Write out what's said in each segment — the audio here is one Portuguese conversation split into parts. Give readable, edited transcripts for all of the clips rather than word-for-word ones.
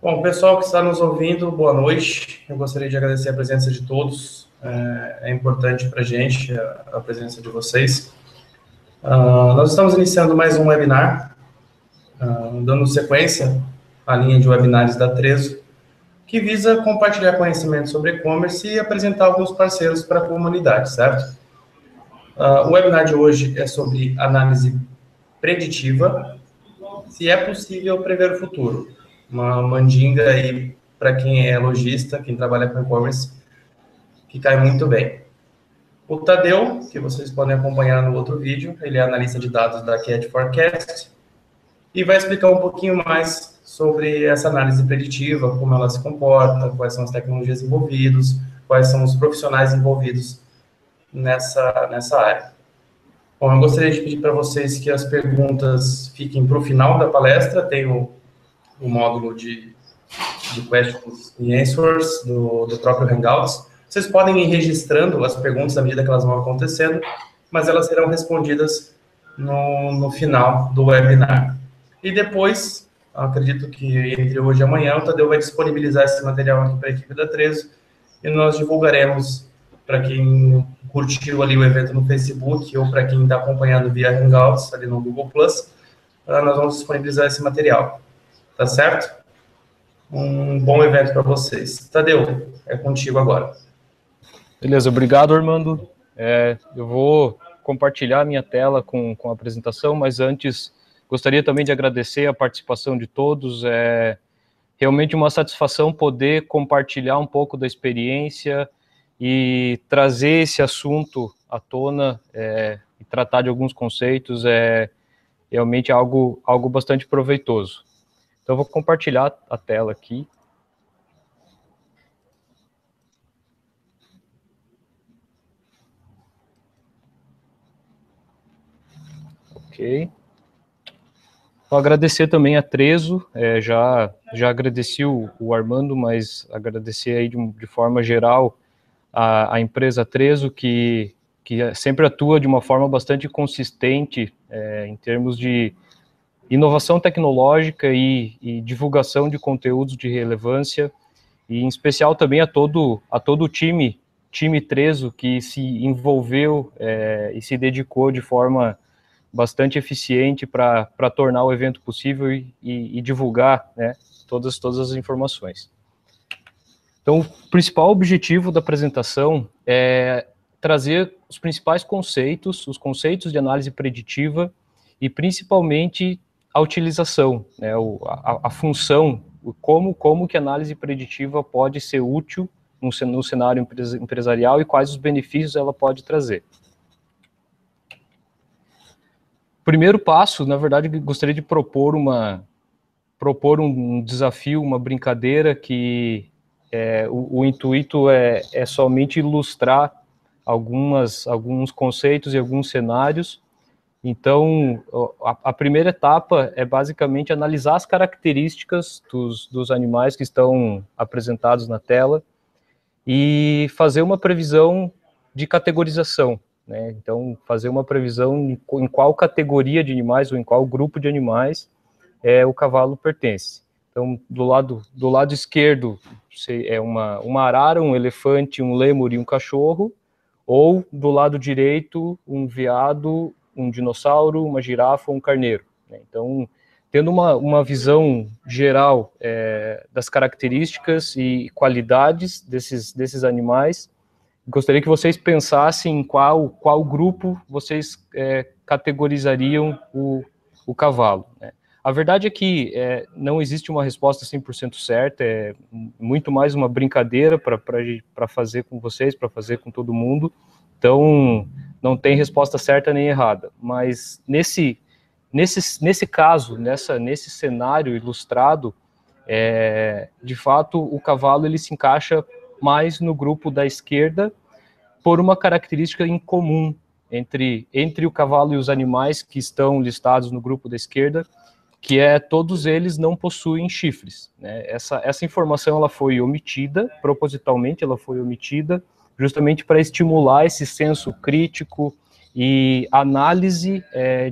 Bom, pessoal que está nos ouvindo, boa noite. Eu gostaria de agradecer a presença de todos. É importante para a gente a presença de vocês. Nós estamos iniciando mais um webinar, dando sequência à linha de webinars da Trezo, que visa compartilhar conhecimento sobre e-commerce e apresentar alguns parceiros para a comunidade, certo? O webinar de hoje é sobre análise preditiva, se é possível prever o futuro. Uma mandinga aí para quem é lojista, quem trabalha com e-commerce, que cai muito bem. O Tadeu, que vocês podem acompanhar no outro vídeo, ele é analista de dados da Cat Forecast e vai explicar um pouquinho mais sobre essa análise preditiva, como ela se comporta, quais são as tecnologias envolvidas, quais são os profissionais envolvidos nessa área. Bom, eu gostaria de pedir para vocês que as perguntas fiquem para o final da palestra. Tem o módulo de questions e answers do próprio Hangouts. Vocês podem ir registrando as perguntas à medida que elas vão acontecendo, mas elas serão respondidas no final do webinar. E depois, acredito que entre hoje e amanhã, o Tadeu vai disponibilizar esse material aqui para a equipe da Trezo e nós divulgaremos para quem curtiu ali o evento no Facebook ou para quem está acompanhando via Hangouts, ali no Google+, nós vamos disponibilizar esse material. Tá certo? Um bom evento para vocês. Tadeu, é contigo agora. Beleza, obrigado, Armando. Eu vou compartilhar a minha tela com a apresentação, mas antes gostaria também de agradecer a participação de todos. É realmente uma satisfação poder compartilhar um pouco da experiência e trazer esse assunto à tona e tratar de alguns conceitos é realmente algo bastante proveitoso. Então, eu vou compartilhar a tela aqui. Ok. Vou agradecer também a Trezo, já agradeci o Armando, mas agradecer aí de forma geral a empresa Trezo, que sempre atua de uma forma bastante consistente em termos de inovação tecnológica e divulgação de conteúdos de relevância, e em especial também a todo o time Trezo, que se envolveu e se dedicou de forma bastante eficiente para tornar o evento possível e divulgar, né, todas as informações. Então, o principal objetivo da apresentação é trazer os principais conceitos, os conceitos de análise preditiva e principalmente a utilização, né, a função, como que a análise preditiva pode ser útil no cenário empresarial e quais os benefícios ela pode trazer. Primeiro passo, na verdade, gostaria de propor um desafio, uma brincadeira que o intuito é somente ilustrar alguns conceitos e alguns cenários. Então, a primeira etapa é basicamente analisar as características dos animais que estão apresentados na tela e fazer uma previsão de categorização, né? Então, fazer uma previsão em qual categoria de animais ou em qual grupo de animais o cavalo pertence. Então, do lado esquerdo é uma arara, um elefante, um lêmur e um cachorro, ou do lado direito um veado, um dinossauro, uma girafa ou um carneiro, né? Então, tendo uma visão geral das características e qualidades desses animais, gostaria que vocês pensassem em qual grupo vocês categorizariam o cavalo, né? A verdade é que não existe uma resposta 100% certa, é muito mais uma brincadeira para fazer com vocês, para fazer com todo mundo. Então, não tem resposta certa nem errada. Mas nesse caso, nesse cenário ilustrado, de fato, o cavalo ele se encaixa mais no grupo da esquerda por uma característica em comum entre o cavalo e os animais que estão listados no grupo da esquerda, que todos eles não possuem chifres, né? Essa informação ela foi omitida, propositalmente ela foi omitida, justamente para estimular esse senso crítico e análise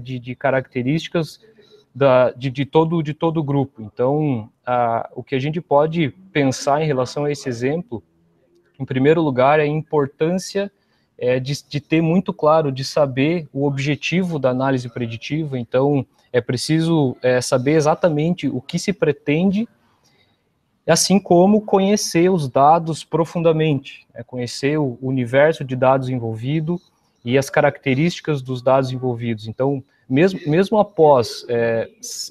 de características de todo o grupo. Então, o que a gente pode pensar em relação a esse exemplo, em primeiro lugar, é a importância de ter muito claro, de saber o objetivo da análise preditiva. Então, é preciso saber exatamente o que se pretende, assim como conhecer os dados profundamente, conhecer o universo de dados envolvido e as características dos dados envolvidos. Então, mesmo após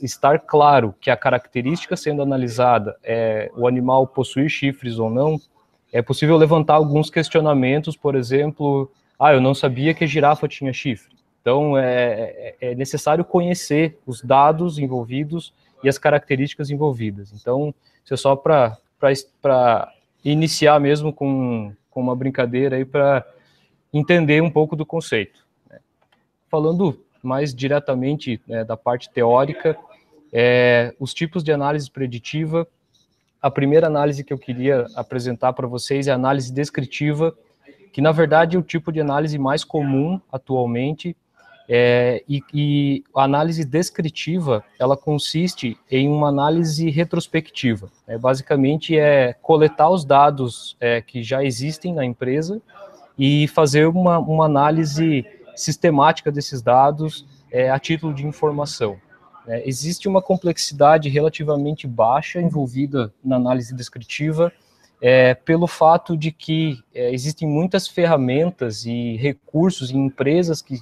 estar claro que a característica sendo analisada o animal possuir chifres ou não, é possível levantar alguns questionamentos, por exemplo, eu não sabia que a girafa tinha chifre. Então, é necessário conhecer os dados envolvidos e as características envolvidas. Então, isso é só para iniciar mesmo com uma brincadeira aí para entender um pouco do conceito. Falando mais diretamente da parte teórica, os tipos de análise preditiva. A primeira análise que eu queria apresentar para vocês é a análise descritiva, que na verdade é o tipo de análise mais comum atualmente, e a análise descritiva, ela consiste em uma análise retrospectiva. Basicamente é coletar os dados que já existem na empresa e fazer uma análise sistemática desses dados a título de informação. Existe uma complexidade relativamente baixa envolvida na análise descritiva, pelo fato de que existem muitas ferramentas e recursos em empresas que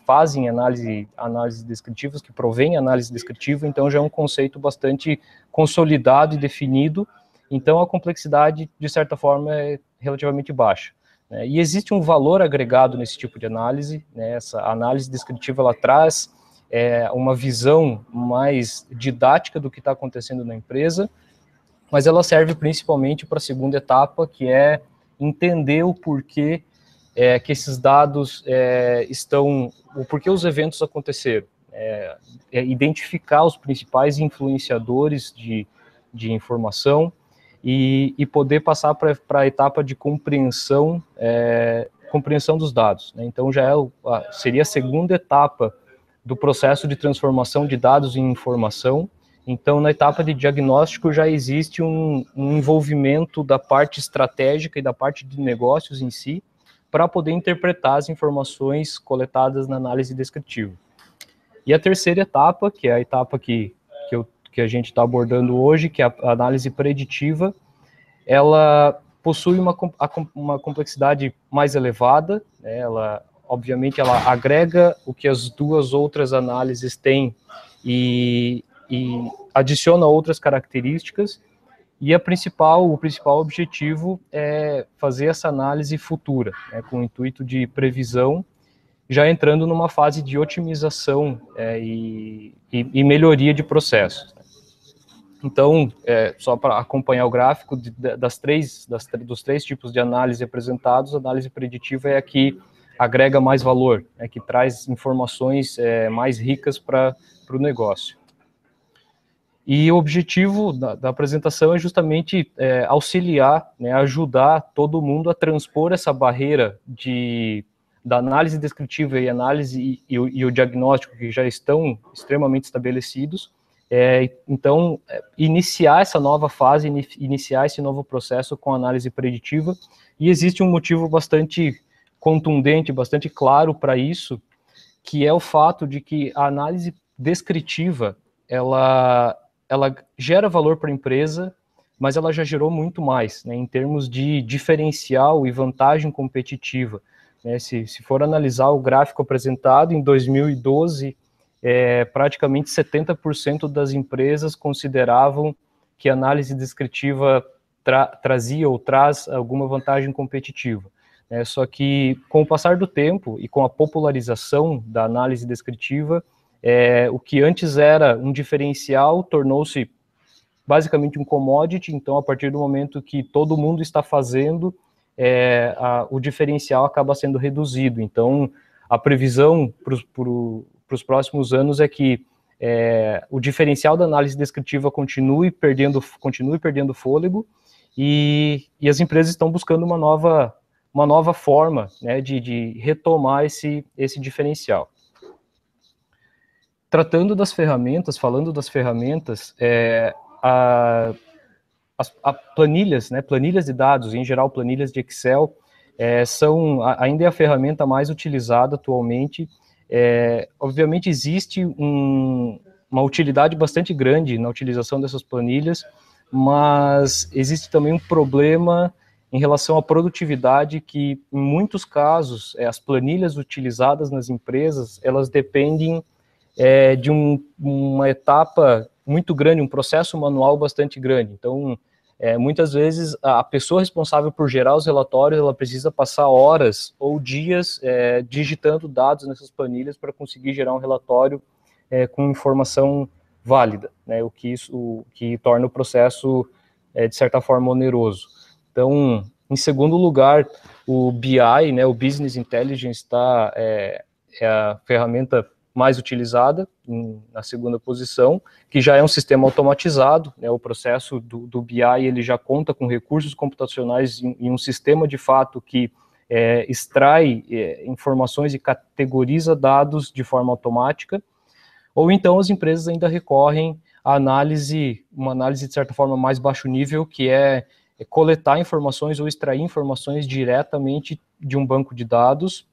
fazem análise descritivas, que provêm análise descritiva, então já é um conceito bastante consolidado e definido, então a complexidade, de certa forma, é relativamente baixa. E existe um valor agregado nesse tipo de análise, essa análise descritiva ela traz uma visão mais didática do que está acontecendo na empresa, mas ela serve principalmente para a segunda etapa, que é entender o porquê que esses dados o porquê os eventos aconteceram, identificar os principais influenciadores de informação e poder passar para a etapa de compreensão dos dados. Então já seria a segunda etapa do processo de transformação de dados em informação. Então, na etapa de diagnóstico já existe um envolvimento da parte estratégica e da parte de negócios em si, para poder interpretar as informações coletadas na análise descritiva. E a terceira etapa, que é a etapa que a gente está abordando hoje, que é a análise preditiva, ela possui uma complexidade mais elevada, obviamente ela agrega o que as duas outras análises têm e adiciona outras características, e o principal objetivo é fazer essa análise futura, com o intuito de previsão, já entrando numa fase de otimização e melhoria de processos. Então, só para acompanhar o gráfico, dos três tipos de análise apresentados, a análise preditiva é a que agrega mais valor, que traz informações mais ricas para o negócio. E o objetivo da apresentação é justamente auxiliar, ajudar todo mundo a transpor essa barreira da análise descritiva e análise e o diagnóstico, que já estão extremamente estabelecidos. Então, iniciar essa nova fase, iniciar esse novo processo com análise preditiva, e existe um motivo bastante contundente, bastante claro para isso, que é o fato de que a análise descritiva, ela gera valor para a empresa, mas ela já gerou muito mais, em termos de diferencial e vantagem competitiva. Se for analisar o gráfico apresentado, em 2012, praticamente 70% das empresas consideravam que a análise descritiva trazia ou traz alguma vantagem competitiva. Só que, com o passar do tempo e com a popularização da análise descritiva, o que antes era um diferencial tornou-se basicamente um commodity. Então, a partir do momento que todo mundo está fazendo, o diferencial acaba sendo reduzido. Então, a previsão para os próximos anos é que o diferencial da análise descritiva continue perdendo fôlego, e as empresas estão buscando uma nova forma de retomar esse diferencial. tratando das ferramentas, falando das ferramentas, as planilhas, né, planilhas de dados, em geral planilhas de Excel, ainda é a ferramenta mais utilizada atualmente. Obviamente existe uma utilidade bastante grande na utilização dessas planilhas, mas existe também um problema em relação à produtividade, que em muitos casos as planilhas utilizadas nas empresas, elas dependem de uma etapa muito grande, um processo manual bastante grande. Então, muitas vezes a pessoa responsável por gerar os relatórios, ela precisa passar horas ou dias digitando dados nessas planilhas para conseguir gerar um relatório com informação válida, né, o que torna o processo, de certa forma, oneroso. Então, em segundo lugar, o BI, né, o Business Intelligence, é a ferramenta mais utilizada, na segunda posição, que já é um sistema automatizado, né, o processo do BI ele já conta com recursos computacionais em um sistema de fato que extrai informações e categoriza dados de forma automática, ou então as empresas ainda recorrem à uma análise de certa forma mais baixo nível, que é coletar informações ou extrair informações diretamente de um banco de dados.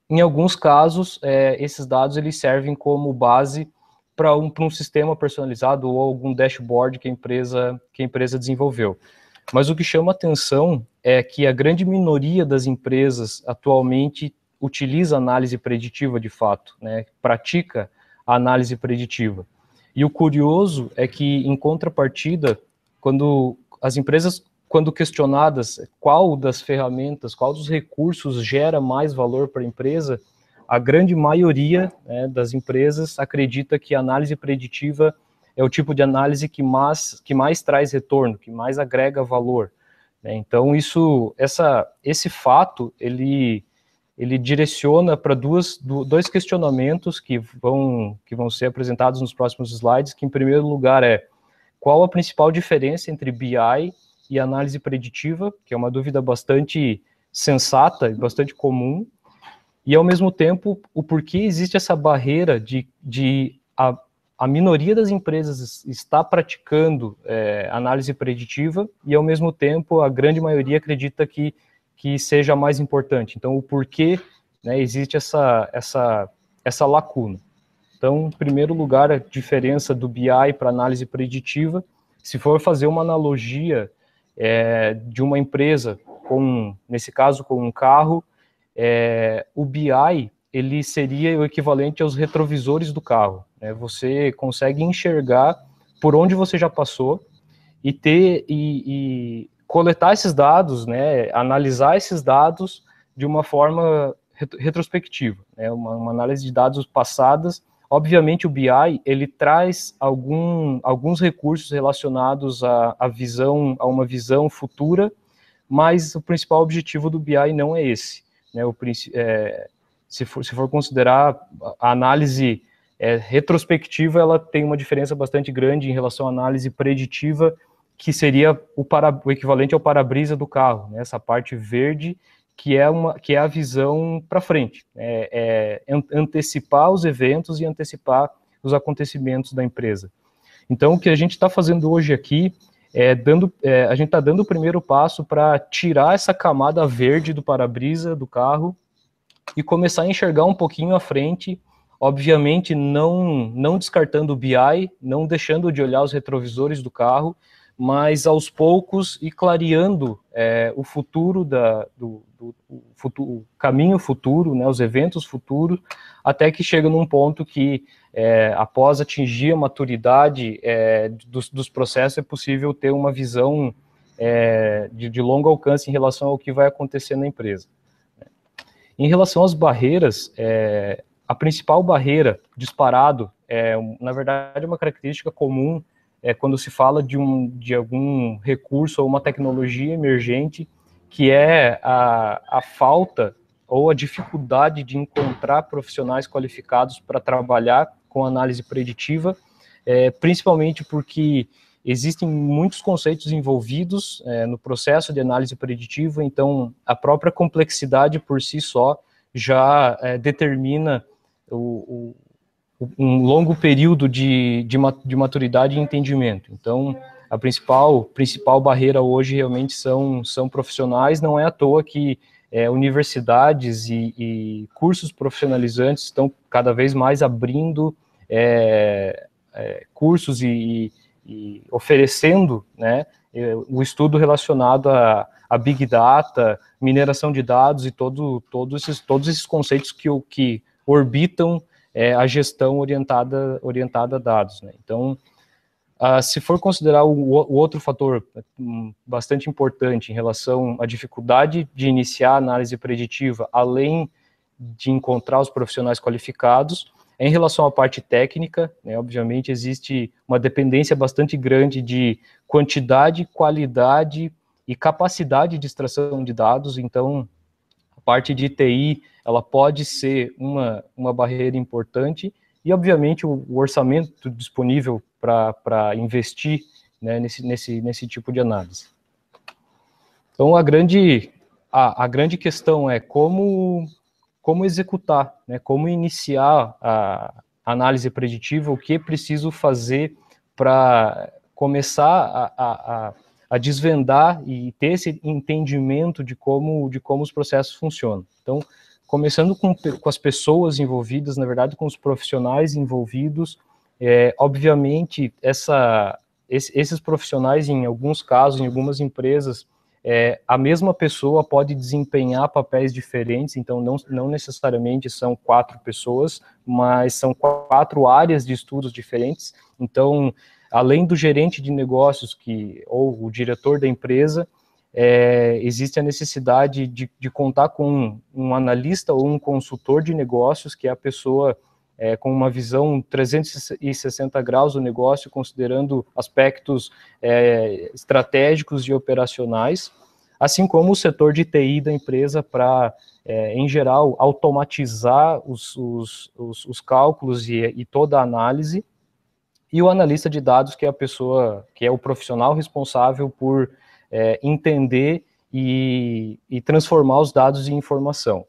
Em alguns casos, esses dados eles servem como base para um sistema personalizado ou algum dashboard que a empresa desenvolveu. Mas o que chama atenção é que a grande minoria das empresas atualmente utiliza análise preditiva de fato, né, pratica a análise preditiva. E o curioso é que, em contrapartida, quando as empresas, quando questionadas qual das ferramentas, qual dos recursos gera mais valor para a empresa, a grande maioria, né, das empresas acredita que a análise preditiva é o tipo de análise que mais traz retorno, que mais agrega valor, né? Então, esse fato, ele direciona para dois questionamentos que vão ser apresentados nos próximos slides, que, em primeiro lugar, qual a principal diferença entre BI e análise preditiva, que é uma dúvida bastante sensata e bastante comum, e, ao mesmo tempo, o porquê existe essa barreira de a minoria das empresas está praticando análise preditiva e, ao mesmo tempo, a grande maioria acredita que seja mais importante. Então, o porquê, né, existe essa lacuna. Então, em primeiro lugar, a diferença do BI para análise preditiva. Se for fazer uma analogia de uma empresa, nesse caso, com um carro, o BI ele seria o equivalente aos retrovisores do carro, né? Você consegue enxergar por onde você já passou e coletar esses dados, né, analisar esses dados de uma forma retrospectiva, né, uma análise de dados passadas. Obviamente, o BI ele traz alguns recursos relacionados a uma visão futura, mas o principal objetivo do BI não é esse, né? Se for considerar a análise retrospectiva, ela tem uma diferença bastante grande em relação à análise preditiva, que seria o equivalente ao para-brisa do carro, né? Essa parte verde, que é a visão para frente, antecipar os eventos e antecipar os acontecimentos da empresa. Então, o que a gente está fazendo hoje aqui a gente está dando o primeiro passo para tirar essa camada verde do para-brisa do carro e começar a enxergar um pouquinho à frente, obviamente não descartando o BI, não deixando de olhar os retrovisores do carro, mas aos poucos e clareando o futuro, o caminho futuro, né, os eventos futuros, até que chega num ponto que, após atingir a maturidade dos processos, é possível ter uma visão de longo alcance em relação ao que vai acontecer na empresa. Em relação às barreiras, a principal barreira, disparado, na verdade, uma característica comum quando se fala de algum recurso ou uma tecnologia emergente, que é a falta ou a dificuldade de encontrar profissionais qualificados para trabalhar com análise preditiva, principalmente porque existem muitos conceitos envolvidos no processo de análise preditiva, então a própria complexidade por si só já determina um longo período de maturidade e entendimento. Então, a principal barreira hoje realmente são profissionais. Não é à toa que universidades e cursos profissionalizantes estão cada vez mais abrindo cursos e oferecendo, né, o estudo relacionado a Big Data, mineração de dados e todos esses conceitos que orbitam a gestão orientada a dados, né? Então, se for considerar o outro fator bastante importante em relação à dificuldade de iniciar a análise preditiva, além de encontrar os profissionais qualificados, em relação à parte técnica, né, obviamente existe uma dependência bastante grande de quantidade, qualidade e capacidade de extração de dados. Então, a parte de TI, ela pode ser uma barreira importante, e obviamente o orçamento disponível para investir, né, nesse tipo de análise. Então, a grande questão é como executar, né, como iniciar a análise preditiva, o que é preciso fazer para começar a desvendar e ter esse entendimento de como os processos funcionam. Então, começando com as pessoas envolvidas, na verdade, com os profissionais envolvidos, obviamente, esses profissionais, em alguns casos, em algumas empresas, a mesma pessoa pode desempenhar papéis diferentes, então não necessariamente são 4 pessoas, mas são 4 áreas de estudos diferentes. Então, além do gerente de negócios ou o diretor da empresa, existe a necessidade de contar com um analista ou um consultor de negócios, que é a pessoa com uma visão 360 graus do negócio, considerando aspectos estratégicos e operacionais, assim como o setor de TI da empresa para, em geral, automatizar os cálculos e toda a análise, e o analista de dados, que é a pessoa, que é o profissional responsável por entender e transformar os dados em informação.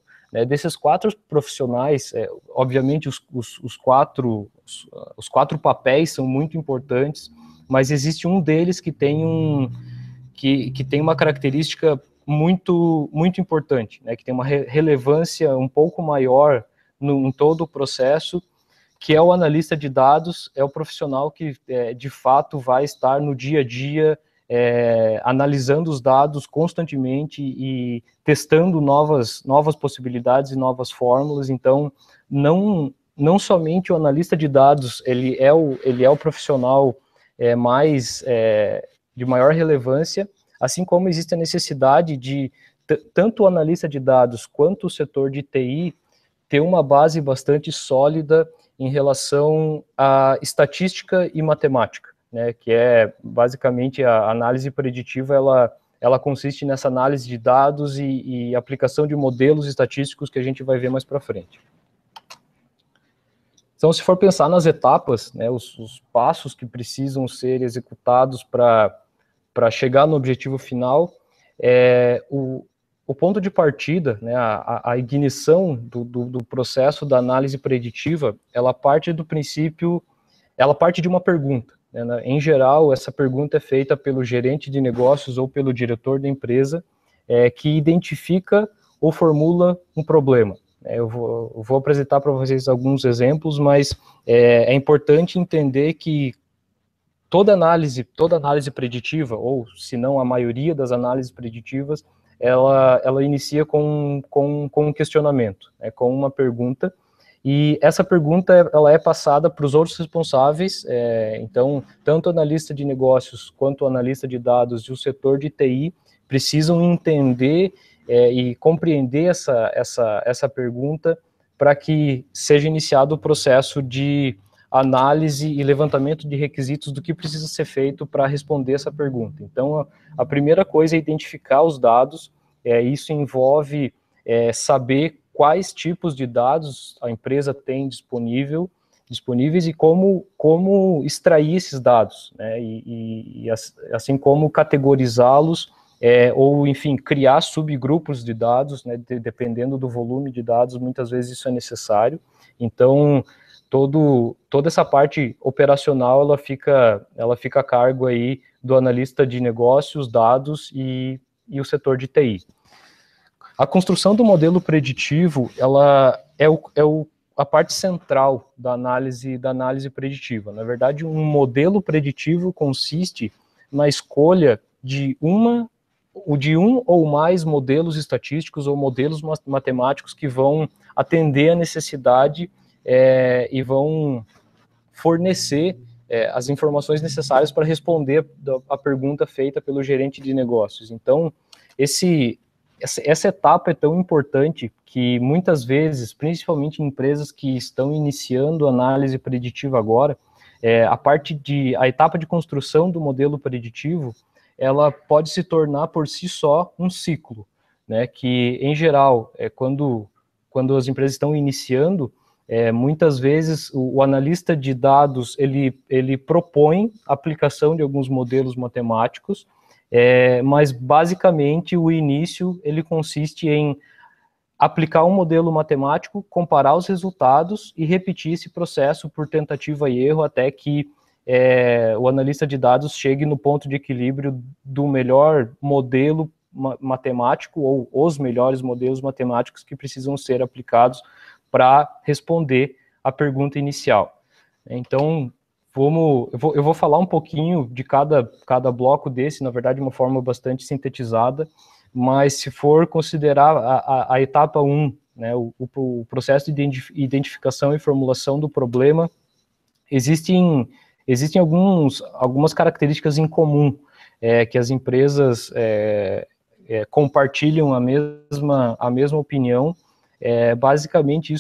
Desses 4 profissionais, obviamente os quatro papéis são muito importantes, mas existe um deles que tem que tem uma característica muito importante, né, que tem uma relevância um pouco maior em todo o processo, que é o analista de dados. É o profissional que de fato vai estar no dia a dia analisando os dados constantemente e testando novas possibilidades e novas fórmulas. Então, não somente o analista de dados, ele é o profissional de maior relevância, assim como existe a necessidade de tanto o analista de dados quanto o setor de TI ter uma base bastante sólida em relação à estatística e matemática, né, que é basicamente a análise preditiva. Ela consiste nessa análise de dados e aplicação de modelos estatísticos que a gente vai ver mais para frente. Então, se for pensar nas etapas, né, os passos que precisam ser executados para chegar no objetivo final, o ponto de partida, né, a ignição do processo da análise preditiva, ela parte do princípio, ela parte de uma pergunta. Né? Em geral, essa pergunta é feita pelo gerente de negócios ou pelo diretor da empresa, que identifica ou formula um problema. Eu vou apresentar para vocês alguns exemplos, mas é importante entender que toda análise preditiva, ou se não a maioria das análises preditivas, ela inicia com um questionamento, com uma pergunta, e essa pergunta ela é passada para os outros responsáveis. Então, tanto o analista de negócios quanto o analista de dados e o setor de TI precisam entender e compreender essa pergunta para que seja iniciado o processo de análise e levantamento de requisitos do que precisa ser feito para responder essa pergunta. Então, a primeira coisa é identificar os dados. Isso envolve saber quais tipos de dados a empresa tem disponíveis e como extrair esses dados, né, e assim como categorizá-los, ou, enfim, criar subgrupos de dados, né, dependendo do volume de dados, muitas vezes isso é necessário. Então, toda essa parte operacional ela fica a cargo aí do analista de negócios, dados e o setor de TI. A construção do modelo preditivo, ela é a parte central da análise preditiva. Na verdade, um modelo preditivo consiste na escolha de um ou mais modelos estatísticos ou modelos matemáticos que vão atender a necessidade e vão fornecer as informações necessárias para responder a pergunta feita pelo gerente de negócios. Então, essa etapa é tão importante que muitas vezes, principalmente em empresas que estão iniciando análise preditiva agora, a etapa de construção do modelo preditivo, ela pode se tornar por si só um ciclo, né, que em geral, quando as empresas estão iniciando, muitas vezes o analista de dados ele propõe a aplicação de alguns modelos matemáticos, mas basicamente o início ele consiste em aplicar um modelo matemático, comparar os resultados e repetir esse processo por tentativa e erro até que o analista de dados chegue no ponto de equilíbrio do melhor modelo matemático ou os melhores modelos matemáticos que precisam ser aplicados para responder a pergunta inicial. Então, eu vou falar um pouquinho de cada bloco desse, na verdade, de uma forma bastante sintetizada, mas se for considerar a etapa 1, né, o processo de identificação e formulação do problema, existem algumas características em comum que as empresas compartilham a mesma opinião. Basicamente,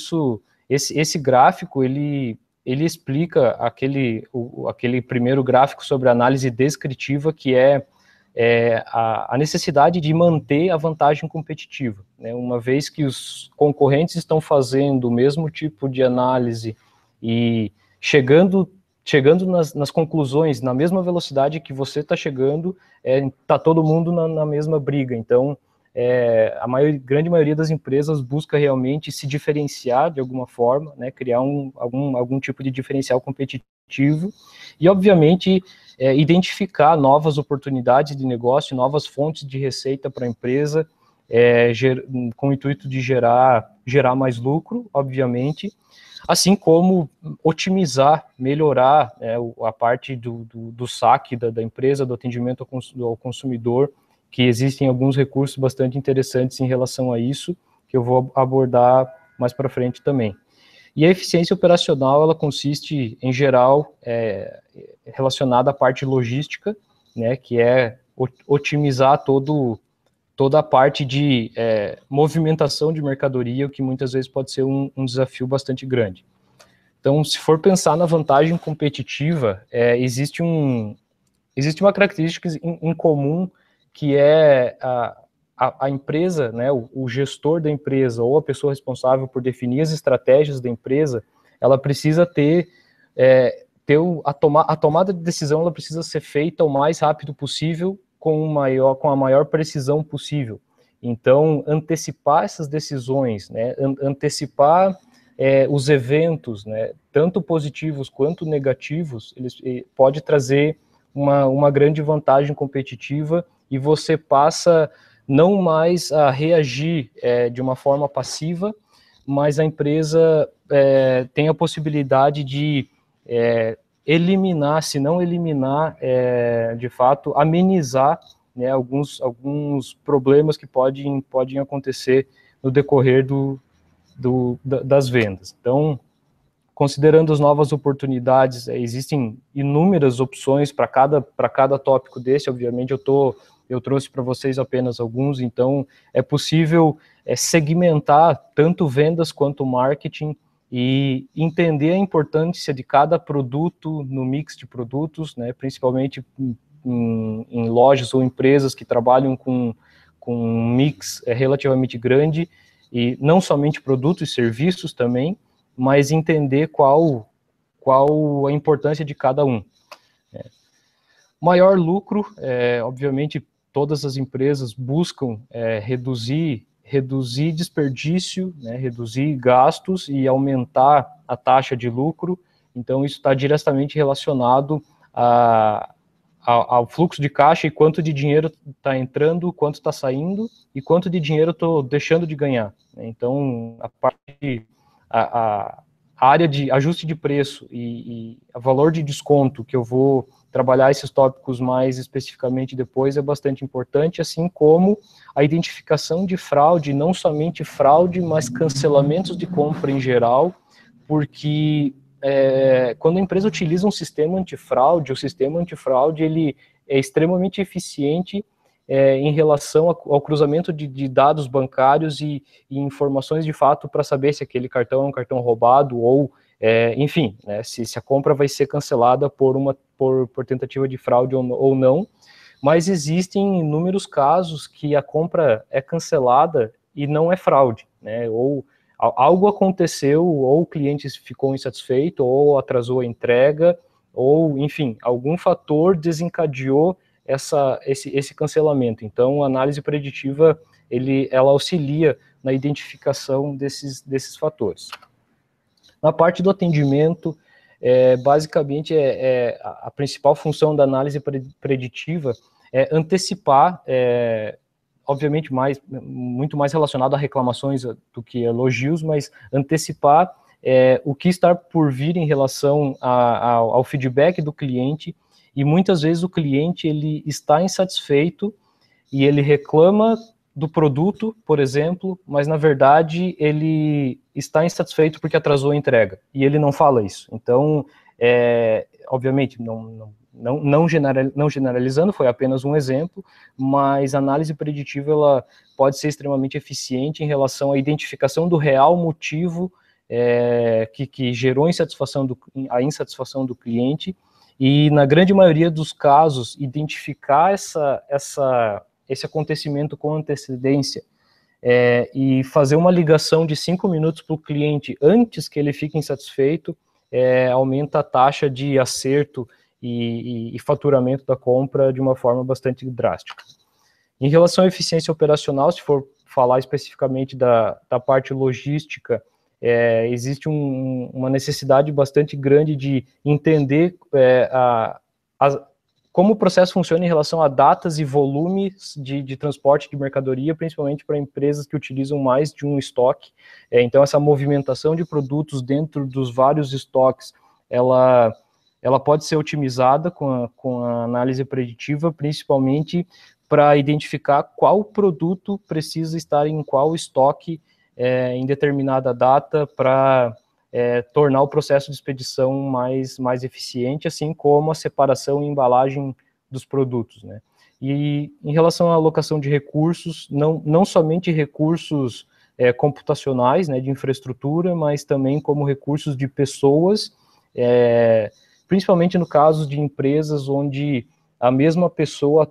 esse gráfico, ele explica aquele primeiro gráfico sobre análise descritiva, que é a necessidade de manter a vantagem competitiva, né? Uma vez que os concorrentes estão fazendo o mesmo tipo de análise e chegando nas conclusões na mesma velocidade que você está chegando, está todo mundo na mesma briga. Então, grande maioria das empresas busca realmente se diferenciar de alguma forma, né, criar algum tipo de diferencial competitivo e, obviamente, identificar novas oportunidades de negócio, novas fontes de receita para a empresa, com o intuito de gerar mais lucro, obviamente, assim como otimizar, melhorar a parte do saque da empresa, do atendimento ao consumidor, que existem alguns recursos bastante interessantes em relação a isso, que eu vou abordar mais para frente também. E a eficiência operacional, ela consiste, em geral, relacionada à parte logística, né, que é otimizar toda a parte de movimentação de mercadoria, o que muitas vezes pode ser um desafio bastante grande. Então, se for pensar na vantagem competitiva, existe uma característica em comum, que é a empresa, né, o gestor da empresa ou a pessoa responsável por definir as estratégias da empresa, ela precisa a tomada de decisão, ela precisa ser feita o mais rápido possível, com a maior precisão possível. Então, antecipar essas decisões, né, antecipar os eventos, né, tanto positivos quanto negativos, pode trazer uma grande vantagem competitiva, e você passa não mais a reagir de uma forma passiva, mas a empresa tem a possibilidade de eliminar, se não eliminar, de fato, amenizar, né, alguns problemas que podem acontecer no decorrer das vendas. Então, considerando as novas oportunidades, existem inúmeras opções para cada tópico desse. Obviamente, eu trouxe para vocês apenas alguns. Então, é possível segmentar tanto vendas quanto marketing e entender a importância de cada produto no mix de produtos, né, principalmente em lojas ou empresas que trabalham com um mix relativamente grande, e não somente produtos e serviços também, mas entender qual a importância de cada um. Maior lucro, obviamente, todas as empresas buscam reduzir desperdício, né, reduzir gastos e aumentar a taxa de lucro, então isso está diretamente relacionado ao fluxo de caixa e quanto de dinheiro está entrando, quanto está saindo e quanto de dinheiro estou deixando de ganhar. Então, a área de ajuste de preço e o valor de desconto, que eu vou trabalhar esses tópicos mais especificamente depois, é bastante importante, assim como a identificação de fraude, não somente fraude, mas cancelamentos de compra em geral, porque quando a empresa utiliza um sistema antifraude, o sistema antifraude ele é extremamente eficiente em relação ao cruzamento de dados bancários e informações de fato para saber se aquele cartão é um cartão roubado ou, enfim, né, se a compra vai ser cancelada por tentativa de fraude ou não. Mas existem inúmeros casos que a compra é cancelada e não é fraude, né, ou algo aconteceu, ou o cliente ficou insatisfeito, ou atrasou a entrega, ou, enfim, algum fator desencadeou esse cancelamento. Então, a análise preditiva, ela auxilia na identificação desses fatores. Na parte do atendimento, basicamente, a principal função da análise preditiva é antecipar, obviamente muito mais relacionado a reclamações do que elogios, mas antecipar o que está por vir em relação ao feedback do cliente, e muitas vezes o cliente ele está insatisfeito e ele reclama do produto, por exemplo, mas na verdade ele está insatisfeito porque atrasou a entrega, e ele não fala isso. Então, obviamente, não generalizando, foi apenas um exemplo, mas a análise preditiva ela pode ser extremamente eficiente em relação à identificação do real motivo que gerou a insatisfação do cliente, e na grande maioria dos casos, identificar esse acontecimento com antecedência e fazer uma ligação de 5 minutos para o cliente antes que ele fique insatisfeito, aumenta a taxa de acerto e faturamento da compra de uma forma bastante drástica. Em relação à eficiência operacional, se for falar especificamente da parte logística, existe uma necessidade bastante grande de entender como o processo funciona em relação a datas e volumes de transporte de mercadoria, principalmente para empresas que utilizam mais de um estoque. Então, essa movimentação de produtos dentro dos vários estoques, ela pode ser otimizada com a análise preditiva, principalmente para identificar qual produto precisa estar em qual estoque em determinada data para tornar o processo de expedição mais eficiente, assim como a separação e embalagem dos produtos, né? E em relação à alocação de recursos, não somente recursos computacionais, né, de infraestrutura, mas também como recursos de pessoas, principalmente no caso de empresas onde a mesma pessoa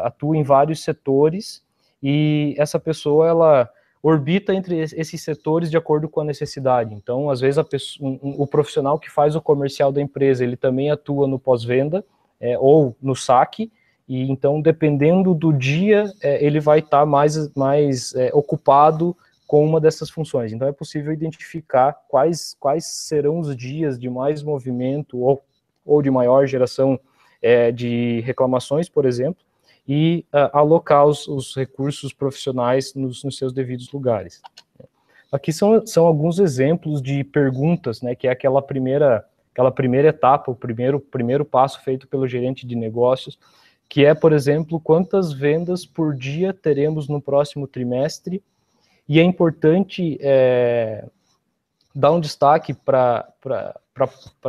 atua em vários setores, e essa pessoa, ela orbita entre esses setores de acordo com a necessidade. Então, às vezes, o profissional que faz o comercial da empresa, ele também atua no pós-venda ou no saque, e então, dependendo do dia, ele vai estar mais ocupado com uma dessas funções. Então, é possível identificar quais serão os dias de mais movimento ou de maior geração de reclamações, por exemplo, e alocar os recursos profissionais nos seus devidos lugares. Aqui são alguns exemplos de perguntas, né, que é aquela primeira etapa, o primeiro passo feito pelo gerente de negócios, que é, por exemplo, quantas vendas por dia teremos no próximo trimestre, e é importante dar um destaque para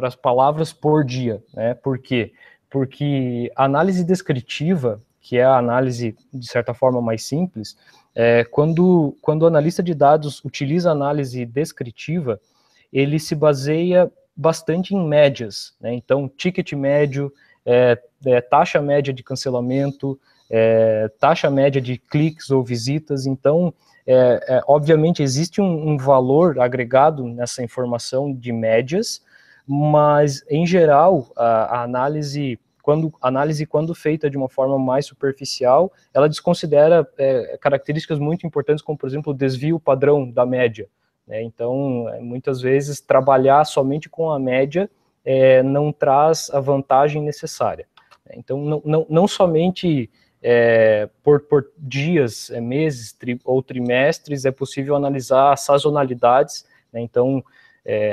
as palavras por dia, né? Por quê? Porque a análise descritiva, que é a análise, de certa forma, mais simples, quando o analista de dados utiliza a análise descritiva, ele se baseia bastante em médias, né? Então, ticket médio, taxa média de cancelamento, taxa média de cliques ou visitas. Então, obviamente, existe um valor agregado nessa informação de médias, mas, em geral, a análise, quando feita de uma forma mais superficial, ela desconsidera características muito importantes, como, por exemplo, o desvio padrão da média, né? Então, muitas vezes, trabalhar somente com a média não traz a vantagem necessária. Então, não somente por dias, meses ou trimestres é possível analisar sazonalidades, né? Então,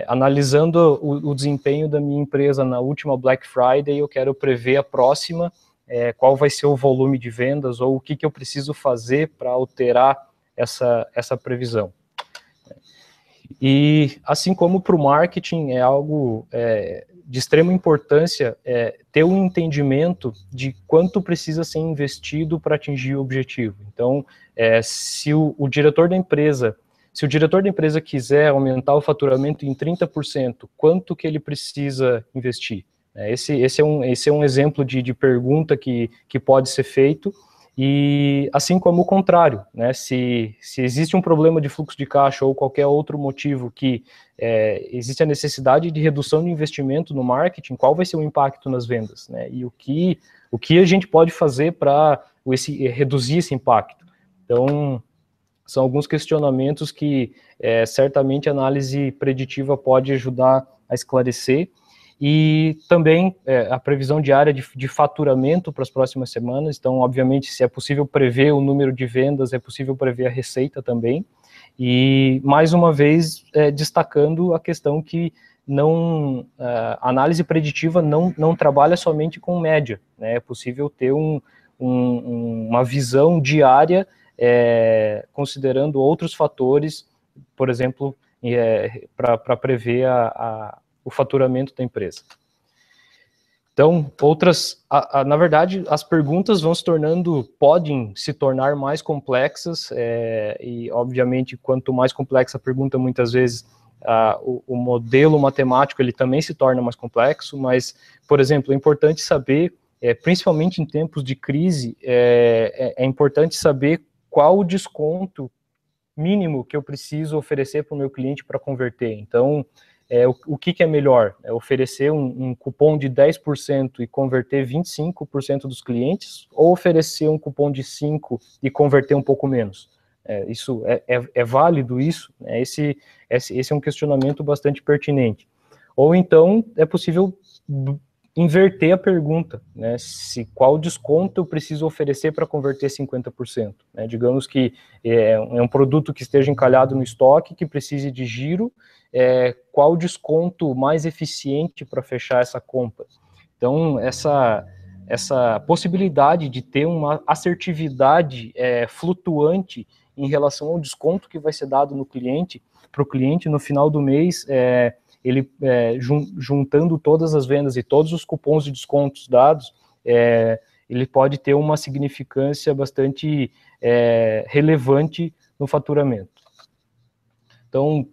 analisando o desempenho da minha empresa na última Black Friday, eu quero prever a próxima, qual vai ser o volume de vendas ou o que eu preciso fazer para alterar essa previsão. E assim como para o marketing é algo de extrema importância ter um entendimento de quanto precisa ser investido para atingir o objetivo. Então, se o diretor da empresa quiser aumentar o faturamento em 30%, quanto que ele precisa investir? Esse é um exemplo de pergunta que pode ser feito. E assim como o contrário, né? Se existe um problema de fluxo de caixa ou qualquer outro motivo que existe a necessidade de redução de investimento no marketing, qual vai ser o impacto nas vendas, né? E o que a gente pode fazer para reduzir esse impacto? Então, são alguns questionamentos que certamente a análise preditiva pode ajudar a esclarecer. E também a previsão diária de faturamento para as próximas semanas. Então, obviamente, se é possível prever o número de vendas, é possível prever a receita também. E, mais uma vez, destacando a questão que a análise preditiva não trabalha somente com média, né? É possível ter uma visão diária, considerando outros fatores, por exemplo, para prever o faturamento da empresa. Então, na verdade, as perguntas podem se tornar mais complexas, e, obviamente, quanto mais complexa a pergunta, muitas vezes, o modelo matemático ele também se torna mais complexo, mas, por exemplo, é importante saber, principalmente em tempos de crise, é importante saber qual o desconto mínimo que eu preciso oferecer para o meu cliente para converter. Então, o que é melhor? É oferecer um cupom de 10% e converter 25% dos clientes, ou oferecer um cupom de 5% e converter um pouco menos? Isso é válido isso? Esse é um questionamento bastante pertinente. Ou então, é possível inverter a pergunta, né? Qual desconto eu preciso oferecer para converter 50%? Né? Digamos que é um produto que esteja encalhado no estoque, que precise de giro, qual o desconto mais eficiente para fechar essa compra? Então, essa possibilidade de ter uma assertividade flutuante em relação ao desconto que vai ser dado para o cliente no final do mês, ele juntando todas as vendas e todos os cupons de descontos dados, ele pode ter uma significância bastante relevante no faturamento. Então,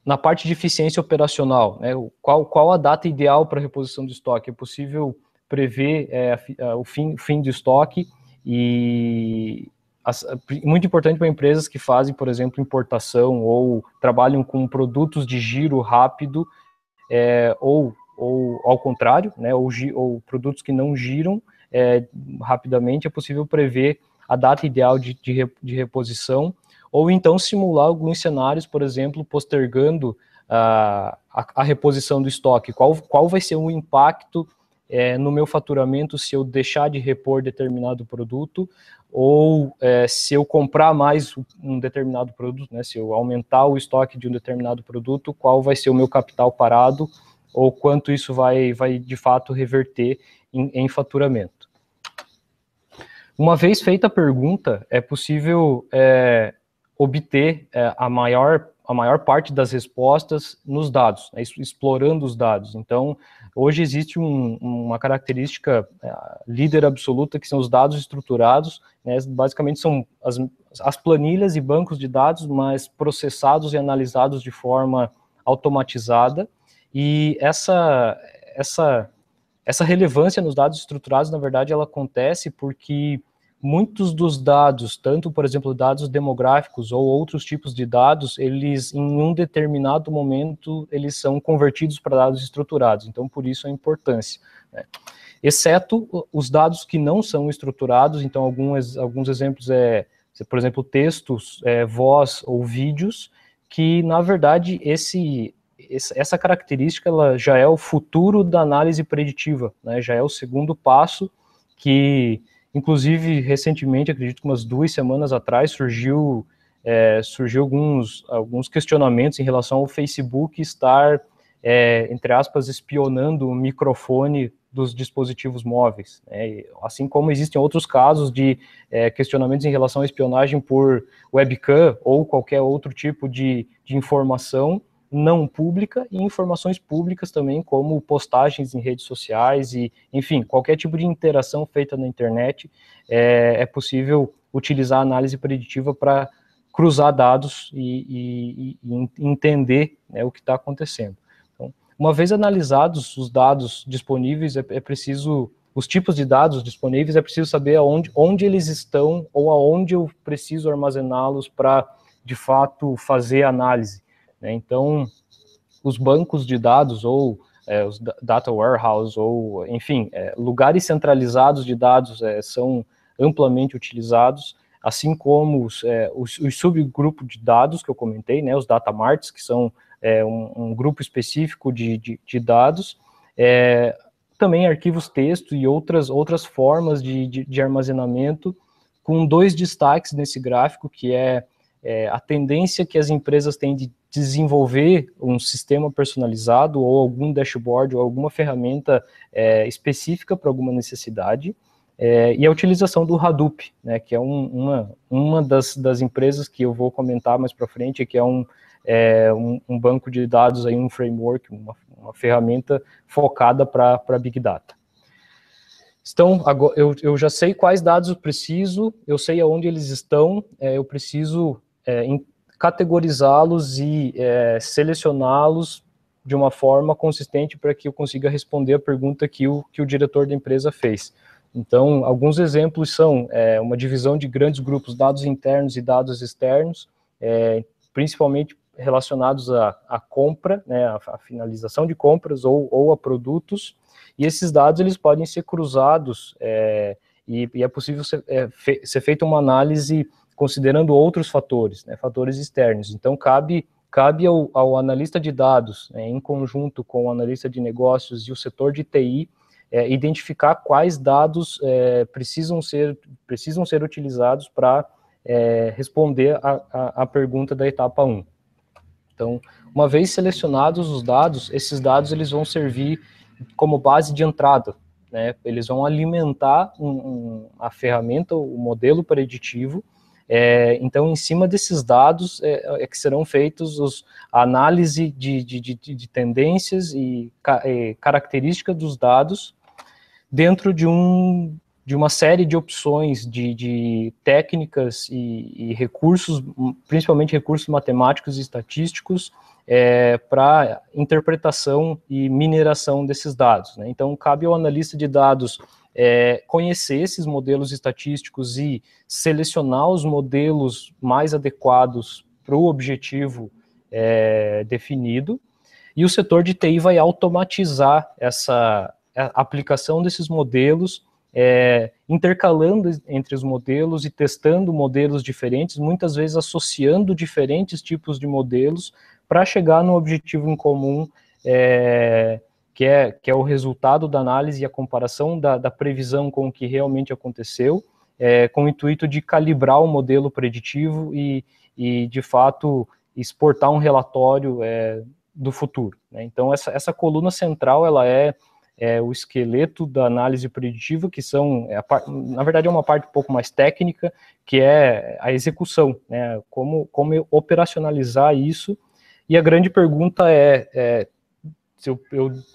na parte de eficiência operacional, né, qual a data ideal para a reposição do estoque? É possível prever o fim do estoque, e muito importante para empresas que fazem, por exemplo, importação ou trabalham com produtos de giro rápido, ou ao contrário, né, ou produtos que não giram rapidamente, é possível prever a data ideal de reposição, ou então simular alguns cenários, por exemplo, postergando a reposição do estoque. Qual vai ser o impacto no meu faturamento se eu deixar de repor determinado produto, ou se eu comprar mais um determinado produto, né, se eu aumentar o estoque de um determinado produto, qual vai ser o meu capital parado, ou quanto isso vai de fato reverter em faturamento. Uma vez feita a pergunta, é possível obter a maior parte das respostas nos dados, né, explorando os dados. Então, hoje existe uma característica líder absoluta, que são os dados estruturados, né, basicamente são as planilhas e bancos de dados, mas processados e analisados de forma automatizada, e essa relevância nos dados estruturados, na verdade, ela acontece porque muitos dos dados, tanto, por exemplo, dados demográficos ou outros tipos de dados, eles, em um determinado momento, eles são convertidos para dados estruturados. Então, por isso a importância, né? Exceto os dados que não são estruturados. Então, alguns exemplos por exemplo, textos, voz ou vídeos, que, na verdade, essa característica ela já é o futuro da análise preditiva, né? Já é o segundo passo que, inclusive, recentemente, acredito que umas 2 semanas atrás, surgiu alguns questionamentos em relação ao Facebook estar, entre aspas, espionando o microfone dos dispositivos móveis, né? Assim como existem outros casos de questionamentos em relação à espionagem por webcam ou qualquer outro tipo de informação não pública e informações públicas também, como postagens em redes sociais e, enfim, qualquer tipo de interação feita na internet, é possível utilizar a análise preditiva para cruzar dados e entender, né, o que está acontecendo. Então, uma vez analisados os dados disponíveis, é preciso, os tipos de dados disponíveis, é preciso saber onde eles estão ou aonde eu preciso armazená-los para, de fato, fazer análise, né? Então, os bancos de dados ou os data warehouse ou, enfim, lugares centralizados de dados são amplamente utilizados, assim como os subgrupos de dados que eu comentei, né, os data marts, que são um grupo específico de dados, também arquivos texto e outras formas de armazenamento, com 2 destaques nesse gráfico, que a tendência que as empresas têm de desenvolver um sistema personalizado ou algum dashboard ou alguma ferramenta específica para alguma necessidade, e a utilização do Hadoop, né, que é uma das empresas que eu vou comentar mais para frente, que é um banco de dados, aí, um framework, uma ferramenta focada para Big Data. Então, agora, eu já sei quais dados eu preciso, eu sei aonde eles estão, eu preciso categorizá-los e selecioná-los de uma forma consistente para que eu consiga responder a pergunta que o diretor da empresa fez. Então, alguns exemplos são uma divisão de grandes grupos, dados internos e dados externos, principalmente relacionados à compra, né, à finalização de compras ou a produtos, e esses dados eles podem ser cruzados e é possível ser feita uma análise considerando outros fatores, né, fatores externos. Então, cabe ao analista de dados, né, em conjunto com o analista de negócios e o setor de TI, identificar quais dados precisam ser utilizados para responder a pergunta da etapa 1. Então, uma vez selecionados os dados, esses dados eles vão servir como base de entrada, né? Eles vão alimentar a ferramenta, o modelo preditivo. Então, em cima desses dados que serão feitos a análise de tendências e características dos dados dentro de uma série de opções de técnicas e recursos, principalmente recursos matemáticos e estatísticos, para interpretação e mineração desses dados, né? Então, cabe ao analista de dados conhecer esses modelos estatísticos e selecionar os modelos mais adequados para o objetivo definido, e o setor de TI vai automatizar a aplicação desses modelos, intercalando entre os modelos e testando modelos diferentes, muitas vezes associando diferentes tipos de modelos para chegar no objetivo em comum, que é o resultado da análise e a comparação da previsão com o que realmente aconteceu, com o intuito de calibrar o modelo preditivo e de fato, exportar um relatório do futuro, né? Então, essa coluna central, ela é o esqueleto da análise preditiva, que na verdade, é uma parte um pouco mais técnica, que é a execução, né? Como operacionalizar isso. E a grande pergunta se eu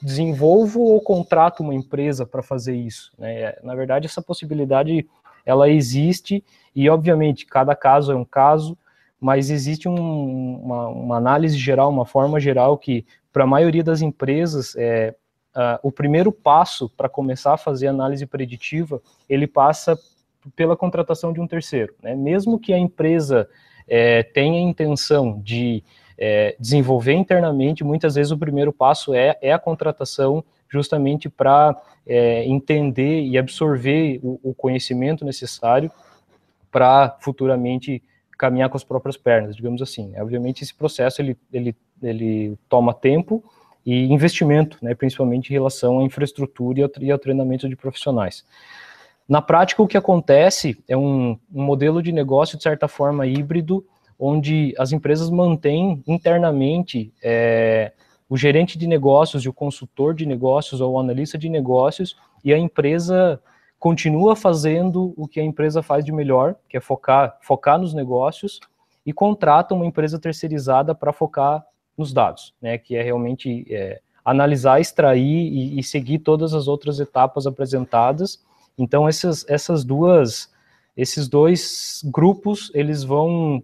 desenvolvo ou contrato uma empresa para fazer isso, né? Na verdade, essa possibilidade, ela existe, e obviamente, cada caso é um caso, mas existe uma análise geral, uma forma geral que, para a maioria das empresas, o primeiro passo para começar a fazer análise preditiva, ele passa pela contratação de um terceiro, né? Mesmo que a empresa tenha a intenção de desenvolver internamente, muitas vezes o primeiro passo é a contratação, justamente para entender e absorver o conhecimento necessário para futuramente caminhar com as próprias pernas, digamos assim. Obviamente, esse processo ele toma tempo e investimento, né, principalmente em relação à infraestrutura e ao treinamento de profissionais. Na prática, o que acontece é um modelo de negócio, de certa forma, híbrido, onde as empresas mantêm internamente o gerente de negócios e o consultor de negócios ou o analista de negócios, e a empresa continua fazendo o que a empresa faz de melhor, que é focar nos negócios, e contrata uma empresa terceirizada para focar nos dados, né, que é realmente analisar, extrair e seguir todas as outras etapas apresentadas. Então, esses dois grupos, eles vão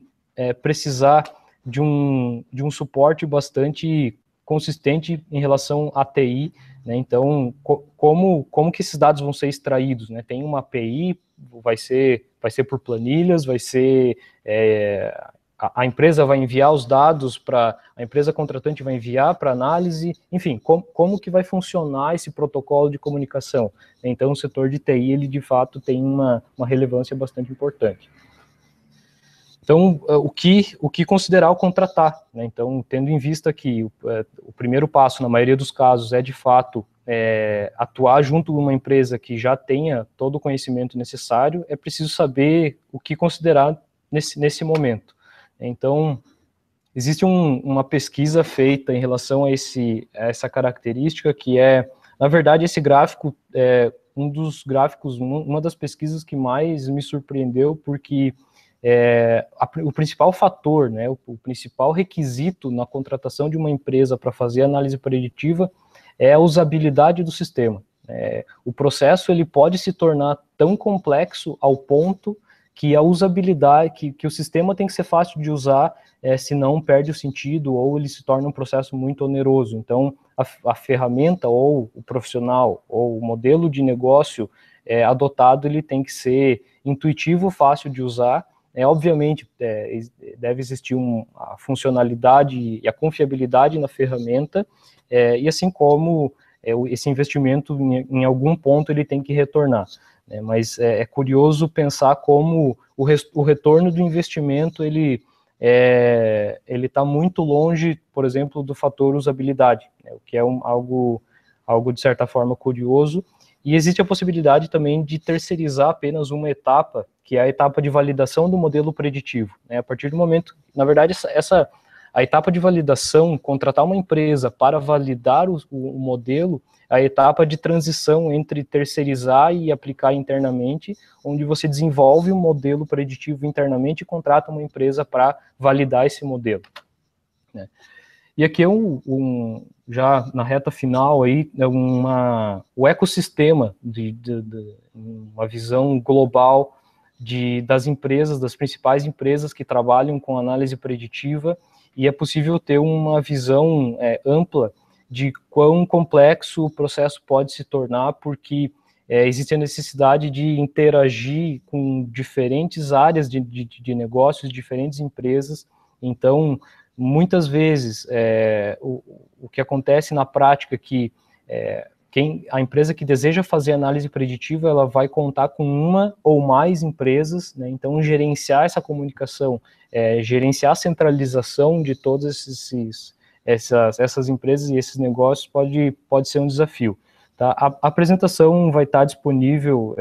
precisar de um suporte bastante consistente em relação à TI, né? Então, como que esses dados vão ser extraídos, né? Tem uma API, vai ser por planilhas, vai ser a empresa vai enviar os dados para a empresa contratante, vai enviar para análise, enfim, como que vai funcionar esse protocolo de comunicação? Então, o setor de TI, ele de fato tem uma relevância bastante importante. Então, o que considerar ao contratar, né? Então, tendo em vista que o primeiro passo, na maioria dos casos, é de fato atuar junto com uma empresa que já tenha todo o conhecimento necessário, é preciso saber o que considerar nesse momento. Então, existe uma pesquisa feita em relação a essa característica, que na verdade, esse gráfico é um dos gráficos, uma das pesquisas que mais me surpreendeu, porque o principal fator, né, o principal requisito na contratação de uma empresa para fazer análise preditiva é a usabilidade do sistema. O processo ele pode se tornar tão complexo ao ponto que a usabilidade, que o sistema tem que ser fácil de usar, senão perde o sentido ou ele se torna um processo muito oneroso. Então, a ferramenta ou o profissional ou o modelo de negócio adotado, ele tem que ser intuitivo, fácil de usar. Obviamente, deve existir a funcionalidade e a confiabilidade na ferramenta, e assim como esse investimento, em algum ponto, ele tem que retornar. Mas é curioso pensar como o retorno do investimento, ele está muito longe, por exemplo, do fator usabilidade, né, o que é algo de certa forma curioso. E existe a possibilidade também de terceirizar apenas uma etapa, que é a etapa de validação do modelo preditivo, né? A partir do momento, na verdade, a etapa de validação, contratar uma empresa para validar o modelo, a etapa de transição entre terceirizar e aplicar internamente, onde você desenvolve um modelo preditivo internamente e contrata uma empresa para validar esse modelo, né? E aqui já na reta final aí, o ecossistema uma visão global das empresas, das principais empresas que trabalham com análise preditiva, e é possível ter uma visão ampla de quão complexo o processo pode se tornar, porque existe a necessidade de interagir com diferentes áreas de negócios, diferentes empresas. Então, muitas vezes, o que acontece na prática é que a empresa que deseja fazer análise preditiva, ela vai contar com uma ou mais empresas, né? Então, gerenciar essa comunicação, gerenciar a centralização de todas essas empresas e esses negócios pode ser um desafio. Tá? A apresentação vai estar disponível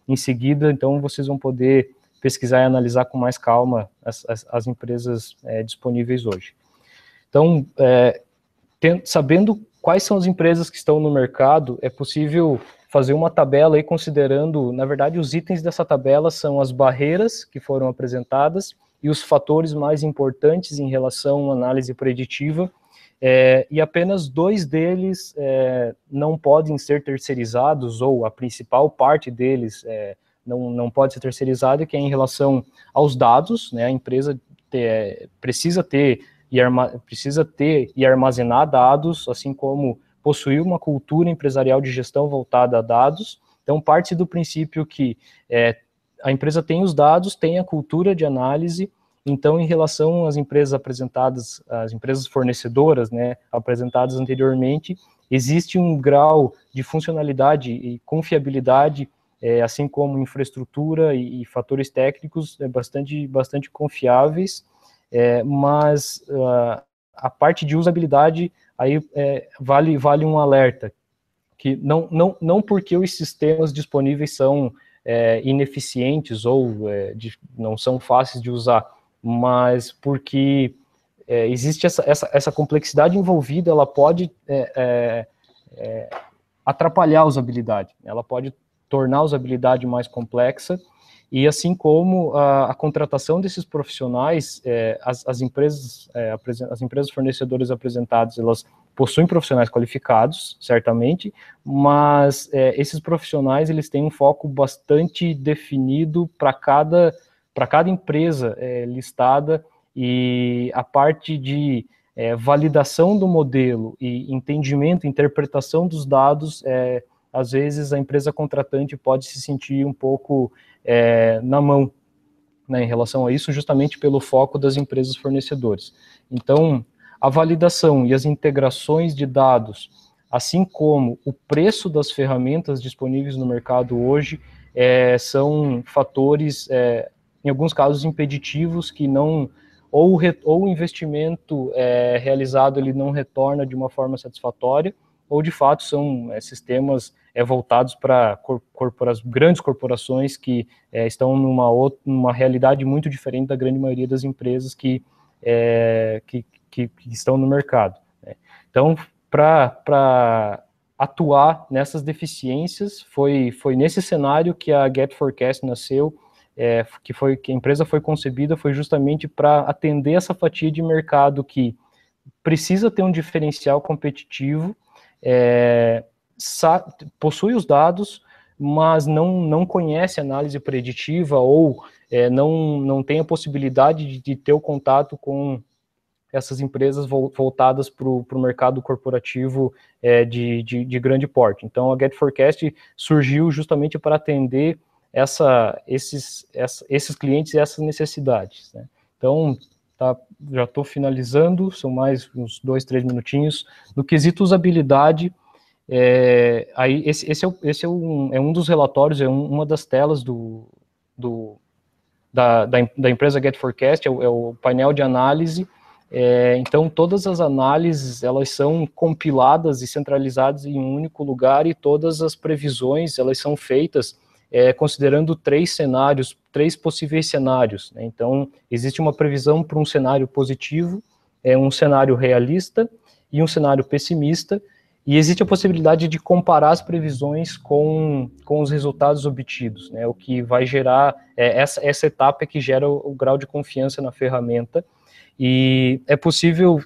em seguida, então vocês vão poder pesquisar e analisar com mais calma as empresas disponíveis hoje. Então, sabendo quais são as empresas que estão no mercado, é possível fazer uma tabela aí considerando, na verdade, os itens dessa tabela são as barreiras que foram apresentadas e os fatores mais importantes em relação à análise preditiva, e apenas 2 deles não podem ser terceirizados, ou a principal parte deles não pode ser terceirizada, que é em relação aos dados, né? A empresa precisa ter e armazenar dados, assim como possuir uma cultura empresarial de gestão voltada a dados. Então, parte do princípio que a empresa tem os dados, tem a cultura de análise. Então, em relação às empresas apresentadas, as empresas fornecedoras, né, apresentadas anteriormente, existe um grau de funcionalidade e confiabilidade assim como infraestrutura e fatores técnicos bastante confiáveis, mas a parte de usabilidade, aí vale um alerta, que não porque os sistemas disponíveis são ineficientes ou não são fáceis de usar, mas porque existe essa complexidade envolvida, ela pode atrapalhar a usabilidade, ela pode tornar a usabilidade mais complexa, e assim como a contratação desses profissionais, as empresas fornecedoras apresentadas, elas possuem profissionais qualificados, certamente, mas esses profissionais, eles têm um foco bastante definido para cada empresa listada, e a parte de validação do modelo e entendimento, interpretação dos dados, às vezes a empresa contratante pode se sentir um pouco na mão, né, em relação a isso, justamente pelo foco das empresas fornecedoras. Então, a validação e as integrações de dados, assim como o preço das ferramentas disponíveis no mercado hoje, são fatores, em alguns casos, impeditivos, que não, ou o investimento realizado, ele não retorna de uma forma satisfatória, ou de fato são sistemas voltados para grandes corporações que estão numa realidade muito diferente da grande maioria das empresas que estão no mercado, né? Então, para atuar nessas deficiências, foi nesse cenário que a Get4Cast nasceu, que a empresa foi concebida, foi justamente para atender essa fatia de mercado que precisa ter um diferencial competitivo, possui os dados, mas não conhece análise preditiva, ou não tem a possibilidade de ter o contato com essas empresas voltadas para o mercado corporativo de grande porte. Então, a Get4Cast surgiu justamente para atender esses clientes e essas necessidades, né? Então, já estou finalizando, são mais uns 2, 3 minutinhos. No quesito usabilidade, aí esse é um dos relatórios, uma das telas da empresa Get4Cast, é o painel de análise. Então, todas as análises, elas são compiladas e centralizadas em um único lugar, e todas as previsões, elas são feitas considerando 3 possíveis cenários, né? Então, existe uma previsão para um cenário positivo, um cenário realista e um cenário pessimista, e existe a possibilidade de comparar as previsões com os resultados obtidos, né? O que vai gerar, essa etapa que gera o grau de confiança na ferramenta, e é possível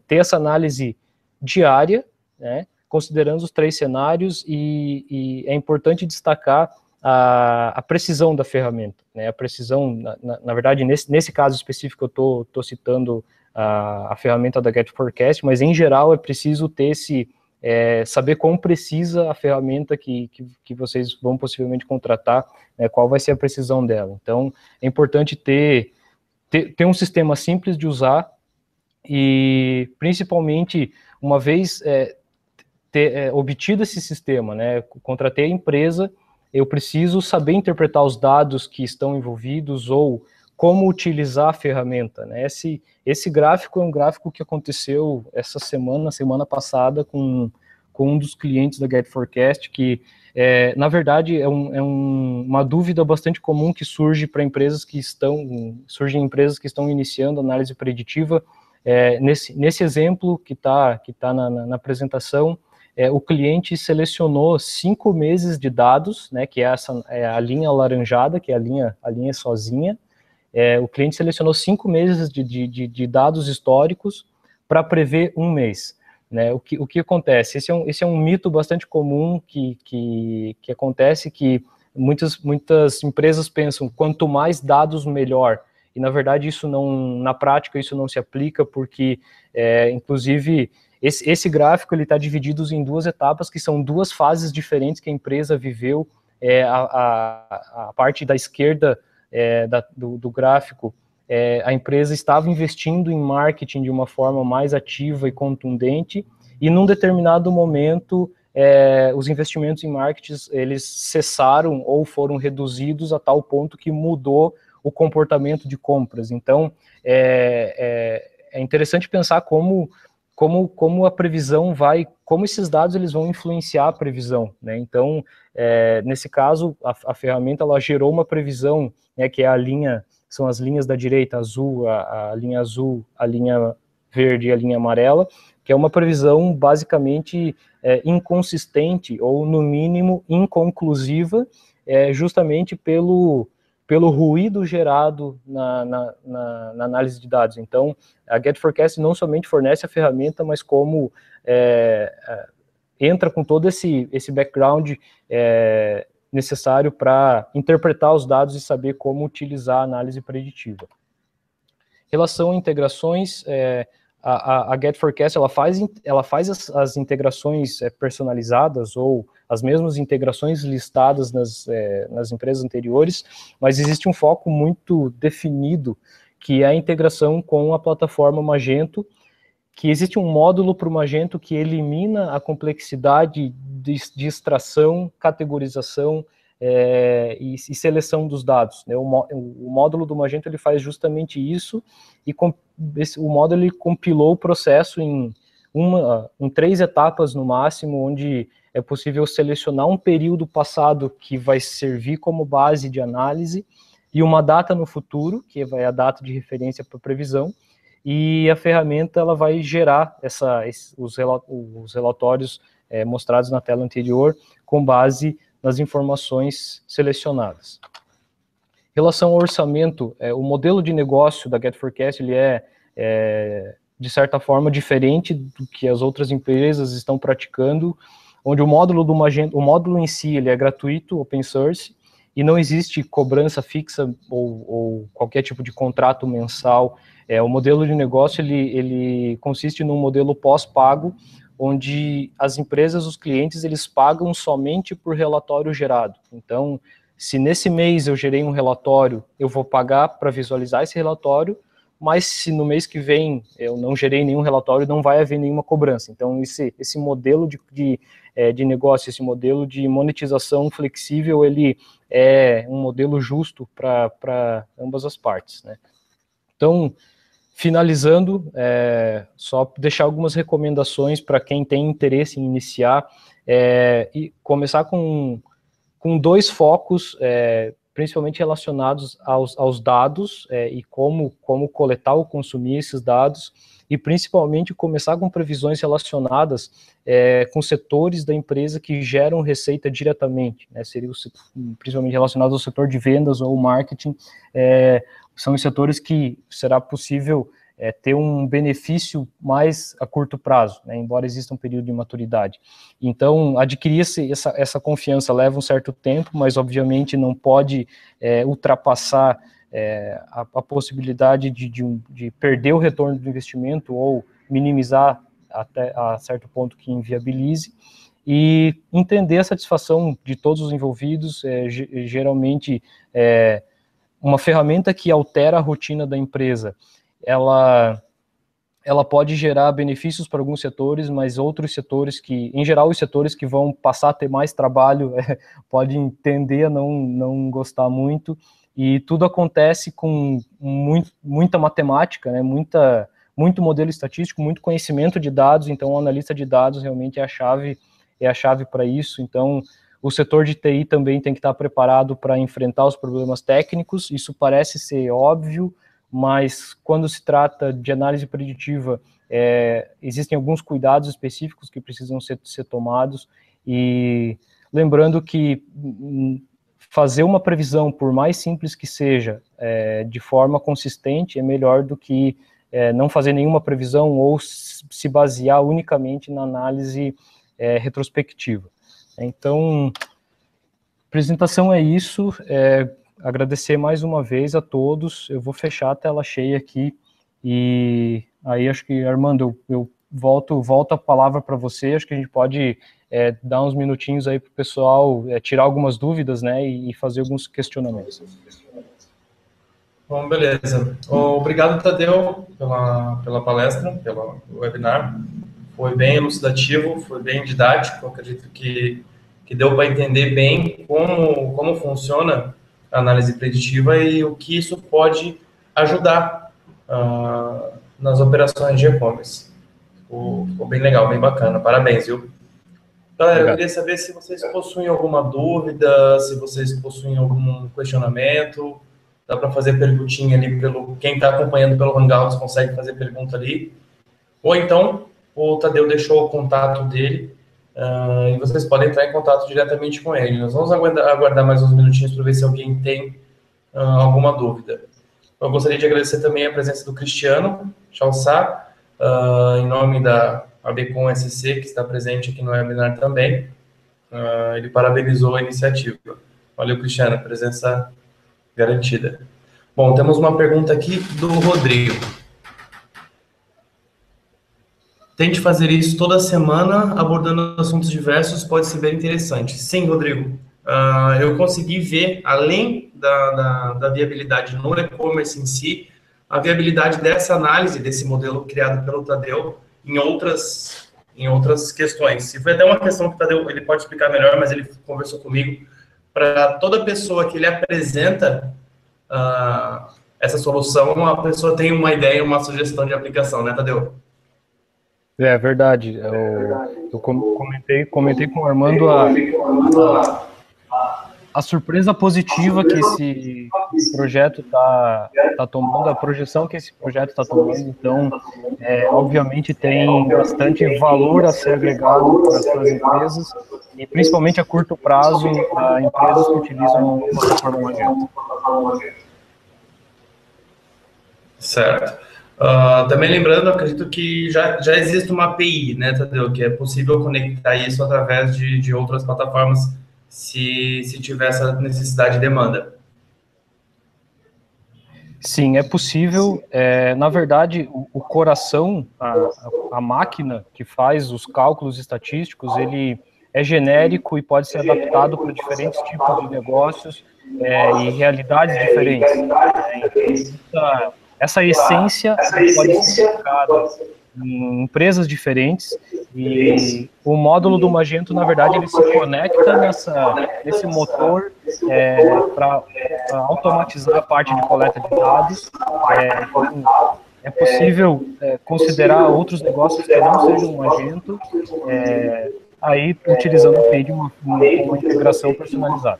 ter essa análise diária, né, considerando os 3 cenários, e é importante destacar a precisão da ferramenta, né? A precisão, na verdade, nesse caso específico, eu estou citando a ferramenta da Get4Cast, mas em geral é preciso ter saber quão precisa a ferramenta que vocês vão possivelmente contratar, né, qual vai ser a precisão dela. Então, é importante ter um sistema simples de usar, e principalmente, uma vez ter obtido esse sistema, né, contratei a empresa, eu preciso saber interpretar os dados que estão envolvidos, ou como utilizar a ferramenta, né? Esse gráfico é um gráfico que aconteceu essa semana passada, com um dos clientes da Get4Cast, que na verdade uma dúvida bastante comum que surge para empresas que estão iniciando análise preditiva. Nesse exemplo que está na apresentação, o cliente selecionou 5 meses de dados, né, que é a linha alaranjada, que é a linha sozinha. O cliente selecionou 5 meses de dados históricos para prever um mês, né? O que acontece? Esse é um mito bastante comum que acontece, que muitas empresas pensam, quanto mais dados, melhor. E, na verdade, na prática, isso não se aplica, porque, inclusive, esse gráfico está dividido em 2 etapas, que são 2 fases diferentes que a empresa viveu. A parte da esquerda do gráfico, a empresa estava investindo em marketing de uma forma mais ativa e contundente, e num determinado momento os investimentos em marketing, eles cessaram ou foram reduzidos a tal ponto que mudou o comportamento de compras. Então, é interessante pensar como a previsão como esses dados eles vão influenciar a previsão, né? Então, nesse caso, a ferramenta ela gerou uma previsão, né, que é são as linhas da direita, azul, a linha azul, a linha verde e a linha amarela, que é uma previsão basicamente inconsistente ou, no mínimo, inconclusiva, justamente pelo ruído gerado na análise de dados. Então, a GetForecast não somente fornece a ferramenta, mas como entra com todo esse background necessário para interpretar os dados e saber como utilizar a análise preditiva. Em relação a integrações, a GetForecast ela faz as integrações personalizadas ou as mesmas integrações listadas nas empresas anteriores, mas existe um foco muito definido, que é a integração com a plataforma Magento, que existe um módulo para o Magento que elimina a complexidade de extração, categorização e seleção dos dados, né? O módulo do Magento ele faz justamente isso, e o módulo ele compilou o processo em 3 etapas no máximo, onde é possível selecionar um período passado que vai servir como base de análise e uma data no futuro, que é a data de referência para previsão, e a ferramenta ela vai gerar os relatórios mostrados na tela anterior com base nas informações selecionadas. Em relação ao orçamento, o modelo de negócio da GetForecast ele de certa forma, diferente do que as outras empresas estão praticando, onde o módulo do Magento, o módulo em si, ele é gratuito, open source, e não existe cobrança fixa ou qualquer tipo de contrato mensal. O modelo de negócio, ele consiste num modelo pós-pago, onde as empresas, os clientes, eles pagam somente por relatório gerado. Então, se nesse mês eu gerei um relatório, eu vou pagar para visualizar esse relatório, mas se no mês que vem eu não gerei nenhum relatório, não vai haver nenhuma cobrança. Então, esse modelo de negócio, esse modelo de monetização flexível, ele é um modelo justo para ambas as partes, né? Então, finalizando, só deixar algumas recomendações para quem tem interesse em iniciar, e começar com 2 focos, principalmente relacionados aos dados e como coletar ou consumir esses dados, e principalmente começar com previsões relacionadas com setores da empresa que geram receita diretamente, né, seria principalmente relacionados ao setor de vendas ou marketing, são os setores que será possível ter um benefício mais a curto prazo, né, embora exista um período de maturidade. Então, adquirir essa confiança leva um certo tempo, mas obviamente não pode ultrapassar a possibilidade de perder o retorno do investimento ou minimizar até a certo ponto que inviabilize, e entender a satisfação de todos os envolvidos. Geralmente, uma ferramenta que altera a rotina da empresa, ela pode gerar benefícios para alguns setores, mas outros setores em geral, os setores que vão passar a ter mais trabalho, podem tender a não gostar muito, e tudo acontece com muita matemática, né, muito modelo estatístico, muito conhecimento de dados. Então o analista de dados realmente é a chave para isso. Então, o setor de TI também tem que estar preparado para enfrentar os problemas técnicos. Isso parece ser óbvio, mas quando se trata de análise preditiva, existem alguns cuidados específicos que precisam ser tomados, e lembrando que fazer uma previsão, por mais simples que seja, de forma consistente, é melhor do que não fazer nenhuma previsão ou se basear unicamente na análise retrospectiva. Então, a apresentação é isso. Agradecer mais uma vez a todos. Eu vou fechar a tela cheia aqui, e aí acho que, Armando, eu volto a palavra para você. Acho que a gente pode dar uns minutinhos aí para o pessoal tirar algumas dúvidas, né, e fazer alguns questionamentos. Bom, beleza. Obrigado, Tadeu, pela palestra, pelo webinar. foi bem elucidativo, foi bem didático. Eu acredito que deu para entender bem como funciona a análise preditiva e o que isso pode ajudar nas operações de e-commerce. Ficou bem legal, bem bacana. Parabéns, viu? Galera, eu queria saber se vocês possuem alguma dúvida, se vocês possuem algum questionamento. Dá para fazer perguntinha ali quem está acompanhando pelo Hangouts consegue fazer pergunta ali. Ou então, o Tadeu deixou o contato dele e vocês podem entrar em contato diretamente com ele. Nós vamos aguardar mais uns minutinhos para ver se alguém tem alguma dúvida. Eu gostaria de agradecer também a presença do Cristiano Chalsá, em nome da ABCom SC, que está presente aqui no webinar também. Ele parabenizou a iniciativa. Valeu, Cristiano, presença garantida. Bom, temos uma pergunta aqui do Rodrigo. Tente fazer isso toda semana, abordando assuntos diversos, pode ser bem interessante. Sim, Rodrigo. Eu consegui ver, além da viabilidade no e-commerce em si, a viabilidade dessa análise, desse modelo criado pelo Tadeu, em outras questões. E foi até uma questão que o Tadeu ele pode explicar melhor, mas ele conversou comigo. Para toda pessoa que ele apresenta essa solução, a pessoa tem uma ideia, uma sugestão de aplicação, né, Tadeu? É verdade. Eu comentei com o Armando a surpresa positiva que esse projeto tá tomando, a projeção que esse projeto está tomando. Então, obviamente, tem bastante valor a ser agregado para as empresas e, principalmente a curto prazo, a empresas que utilizam a plataforma Magento. Certo. Também lembrando, acredito que já existe uma API, né, Tadeu, que é possível conectar isso através de outras plataformas se tiver essa necessidade e demanda. Sim, é possível. Na verdade, o coração, a máquina que faz os cálculos estatísticos, ele é genérico e pode ser adaptado para diferentes tipos de negócios e realidades diferentes. Essa essência pode ser aplicada em empresas diferentes e o módulo do Magento, na verdade, ele se conecta nesse motor para automatizar a parte de coleta de dados. É possível considerar outros negócios que não sejam Magento, aí utilizando a API de uma integração personalizada.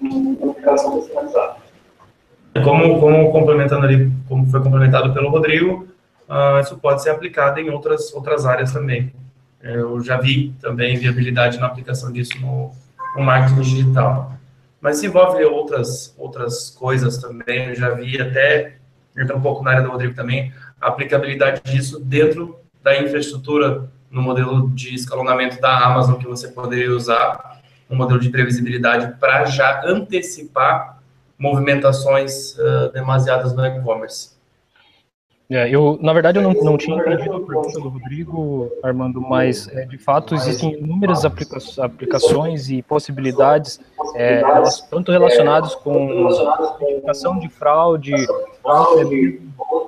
Como complementando ali, como foi complementado pelo Rodrigo, isso pode ser aplicado em outras áreas também. Eu já vi também viabilidade na aplicação disso no marketing digital. Mas se envolve outras coisas também, eu já vi até, entra um pouco na área do Rodrigo também, a aplicabilidade disso dentro da infraestrutura, no modelo de escalonamento da Amazon, que você poderia usar um modelo de previsibilidade para já antecipar movimentações demasiadas no e-commerce. Na verdade, eu não tinha entendido a pergunta do Rodrigo, Armando, mas, de fato, existem inúmeras aplicações e possibilidades, tanto relacionadas com identificação de fraude,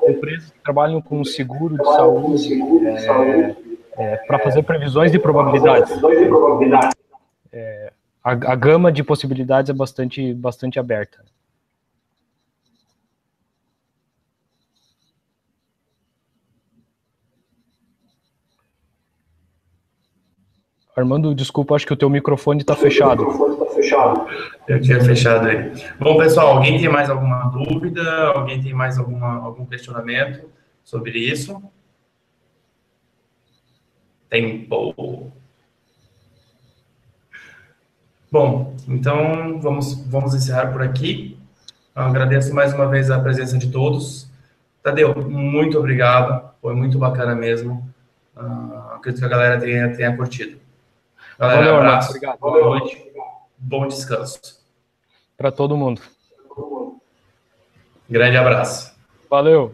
empresas que trabalham com seguro de saúde, para fazer previsões de probabilidades. A gama de possibilidades é bastante aberta. Armando, desculpa, acho que o teu microfone está fechado. Eu tinha fechado ele. Bom, pessoal, alguém tem mais alguma dúvida? Alguém tem mais algum questionamento sobre isso? Tempo. Bom, então vamos encerrar por aqui. Eu agradeço mais uma vez a presença de todos. Tadeu, muito obrigado. Foi muito bacana mesmo. Acredito que a galera tenha curtido. Galera, valeu, abraço. Obrigado. Boa noite. Bom descanso. Para todo mundo. Grande abraço. Valeu.